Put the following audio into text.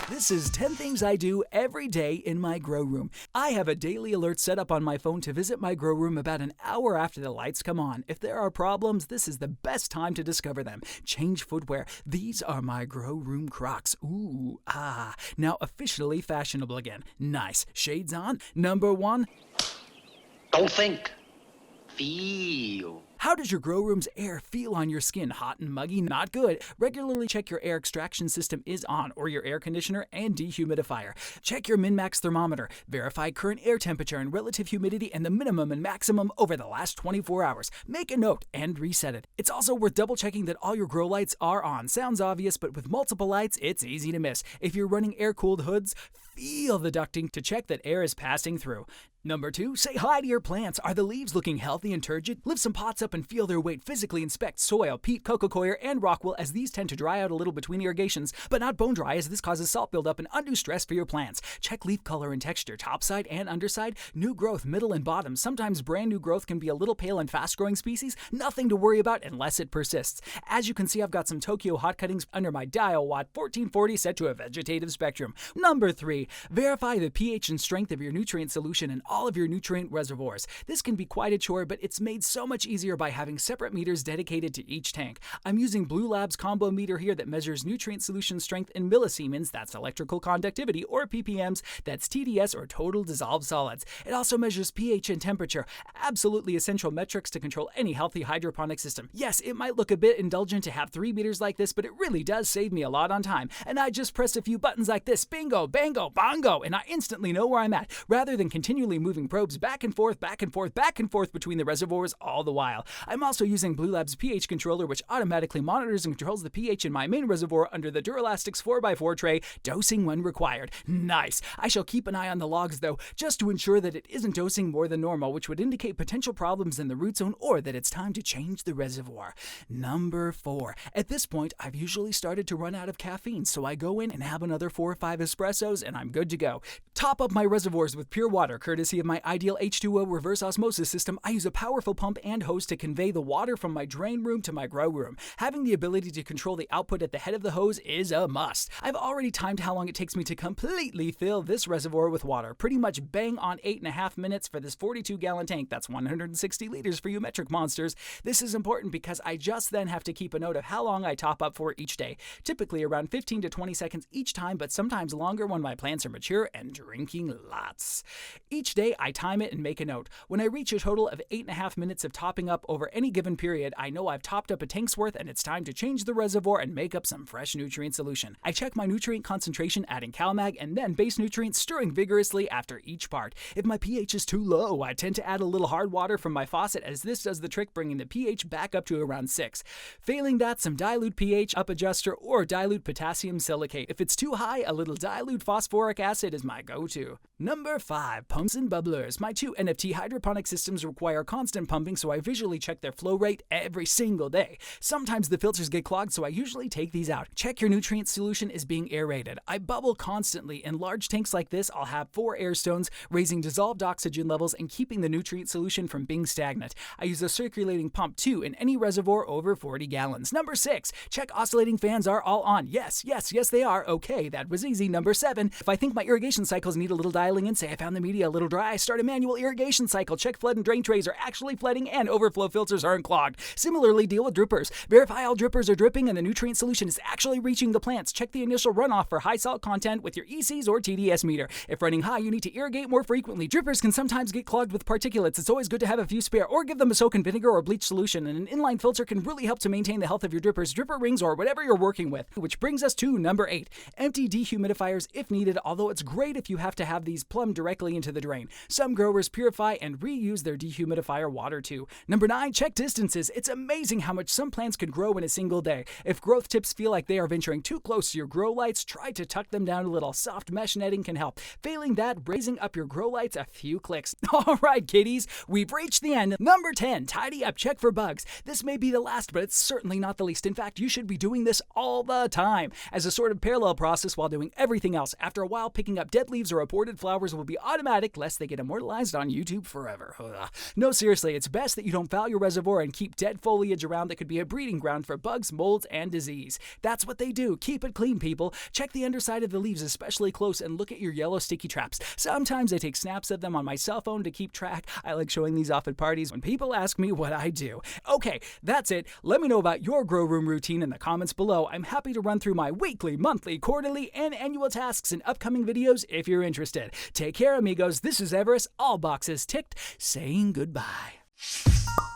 This is 10 things I do every day in my grow room. I have a daily alert set up on my phone to visit my grow room about an hour after the lights come on. If there are problems, this is the best time to discover them. Change footwear. These are my grow room Crocs. Ooh, now officially fashionable again. Nice. Shades on. Number 1. Don't think. Feel. How does your grow room's air feel on your skin? Hot and muggy? Not good. Regularly check your air extraction system is on, or your air conditioner and dehumidifier. Check your min-max thermometer. Verify current air temperature and relative humidity and the minimum and maximum over the last 24 hours. Make a note and reset it. It's also worth double-checking that all your grow lights are on. Sounds obvious, but with multiple lights, it's easy to miss. If you're running air-cooled hoods, feel the ducting to check that air is passing through. Number 2, say hi to your plants. Are the leaves looking healthy and turgid? Lift some pots up and feel their weight. Physically inspect soil, peat, coco coir, and rockwool, as these tend to dry out a little between irrigations, but not bone dry, as this causes salt buildup and undue stress for your plants. Check leaf color and texture, topside and underside, new growth, middle and bottom. Sometimes brand new growth can be a little pale in fast-growing species. Nothing to worry about unless it persists. As you can see, I've got some Tokyo hot cuttings under my dial watt 1440 set to a vegetative spectrum. Number 3, verify the pH and strength of your nutrient solution and all of your nutrient reservoirs. This can be quite a chore, but it's made so much easier by having separate meters dedicated to each tank. I'm using Blue Labs combo meter here that measures nutrient solution strength in millisiemens, that's electrical conductivity, or ppms, that's TDS or total dissolved solids. It also measures pH and temperature, absolutely essential metrics to control any healthy hydroponic system. Yes, it might look a bit indulgent to have 3 meters like this, but it really does save me a lot on time. And I just press a few buttons like this, bingo, bango, bongo, and I instantly know where I'm at, rather than continually moving probes back and forth between the reservoirs all the while. I'm also using Blue Labs pH controller, which automatically monitors and controls the pH in my main reservoir under the Durelastics 4x4 tray, dosing when required. Nice. I shall keep an eye on the logs though, just to ensure that it isn't dosing more than normal, which would indicate potential problems in the root zone or that it's time to change the reservoir. Number 4. At this point, I've usually started to run out of caffeine, so I go in and have another 4 or 5 espressos and I'm good to go. Top up my reservoirs with pure water, courtesy of my Ideal H2O reverse osmosis system. I use a powerful pump and hose to convey the water from my drain room to my grow room. Having the ability to control the output at the head of the hose is a must. I've already timed how long it takes me to completely fill this reservoir with water. Pretty much bang on 8.5 minutes for this 42-gallon tank. That's 160 liters for you metric monsters. This is important because I just then have to keep a note of how long I top up for each day. Typically around 15 to 20 seconds each time, but sometimes longer when my plants are mature and drinking lots. Each day I time it and make a note. When I reach a total of 8.5 minutes of topping up over any given period, I know I've topped up a tank's worth and it's time to change the reservoir and make up some fresh nutrient solution. I check my nutrient concentration, adding CalMag, and then base nutrients, stirring vigorously after each part. If my pH is too low, I tend to add a little hard water from my faucet, as this does the trick, bringing the pH back up to around 6. Failing that, some dilute pH up adjuster or dilute potassium silicate. If it's too high, a little dilute phosphoric acid is my go-to. Number 5, pumps and bubblers. My 2 NFT hydroponic systems require constant pumping, so I visually check their flow rate every single day. Sometimes the filters get clogged, so I usually take these out. Check your nutrient solution is being aerated. I bubble constantly. In large tanks like this, I'll have 4 air stones, raising dissolved oxygen levels and keeping the nutrient solution from being stagnant. I use a circulating pump too in any reservoir over 40 gallons. Number 6, check oscillating fans are all on. Yes, they are. Okay, that was easy. Number 7, if I think my irrigation cycles need a little dialing in, say I found the media a little dry, I start a manual irrigation cycle. Check flood and drain trays are actually flooding and overflow filters aren't clogged. Similarly, deal with drippers. Verify all drippers are dripping and the nutrient solution is actually reaching the plants. Check the initial runoff for high salt content with your ECs or TDS meter. If running high, you need to irrigate more frequently. Drippers can sometimes get clogged with particulates. It's always good to have a few spare, or give them a soak in vinegar or bleach solution, and an inline filter can really help to maintain the health of your drippers, dripper rings, or whatever you're working with. Which brings us to number 8, empty dehumidifiers if needed, although it's great if you have to have these plumbed directly into the drain. Some growers purify and reuse their dehumidifier water too. Number 9, check distances. It's amazing how much some plants can grow in a single day. If growth tips feel like they are venturing too close to your grow lights, try to tuck them down a little. Soft mesh netting can help. Failing that, raising up your grow lights a few clicks. Alright kiddies, we've reached the end. Number 10, tidy up, check for bugs. This may be the last, but it's certainly not the least. In fact, you should be doing this all the time as a sort of parallel process while doing everything else. After a while, picking up dead leaves or aborted flowers will be automatic, less less they get immortalized on YouTube forever. Ugh. No, seriously, it's best that you don't foul your reservoir and keep dead foliage around that could be a breeding ground for bugs, molds, and disease. That's what they do. Keep it clean, people. Check the underside of the leaves especially close and look at your yellow sticky traps. Sometimes I take snaps of them on my cell phone to keep track. I like showing these off at parties when people ask me what I do. Okay, that's it. Let me know about your grow room routine in the comments below. I'm happy to run through my weekly, monthly, quarterly, and annual tasks in upcoming videos if you're interested. Take care, amigos. This is Everest, all boxes ticked, saying goodbye.